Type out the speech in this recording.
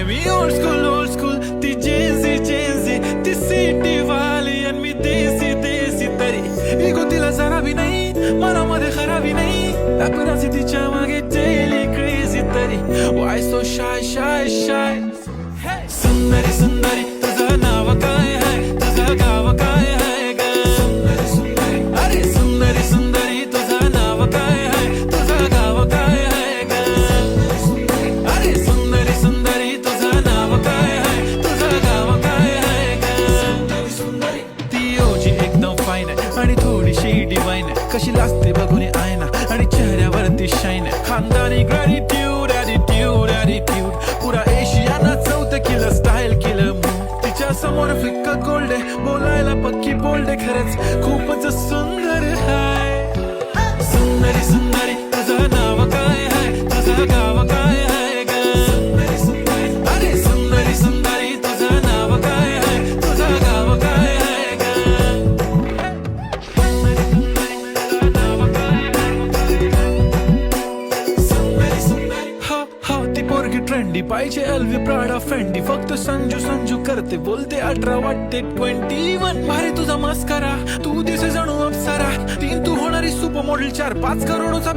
मी old school ती जेन्सी ती city वाली आणि मी देसी तरी इगो तिला जरा भी नाही मनामध्ये खराबी नाही दाखवण्याची तिच्या मागे डेली क्रेझी तरी वाय सो शाय सुंदरी तुझं नाव काय आहे तुझं गाव काय आहे ग अरे सुंदरी तुझं नाव काय आहे तुझं गाव काय आहे ग अरे सुंदरी तुझं नाव काय आहे तुझं गाव काय आहे ग ती ओजी एकदम फाईन आहे आणि थोडीशी डिवाइन आहे कशी लागते बघून आयना आणि चेहऱ्यावरती शाईन आहे खानदानी ग्रॅटिट्यूड ॲटिट्यूड पुरा एशियाना चौथं किलं स्टाईल केलं तिच्या समोर फिक्का गोल्ड आहे बोलायला पक्की बोल्ड आहे खरंच खूपच सुंदर आहे सुंदरी तुझं नाव काय आहे तुझं गाव काय आहे ग अरे सुंदरी तुझं नाव काय आहे तुझं गाव काय आहे ग हो ती पोरगी ट्रेंडी पाहिजे एलवी प्राडा फेंडी फक्त संजू करते बोलते 18 वाटते 21 भारी तुझा मस्करा तू दिसे जणू अप्सरा 3 तू होणारी सुपर मॉडेल 4-5 करोडचा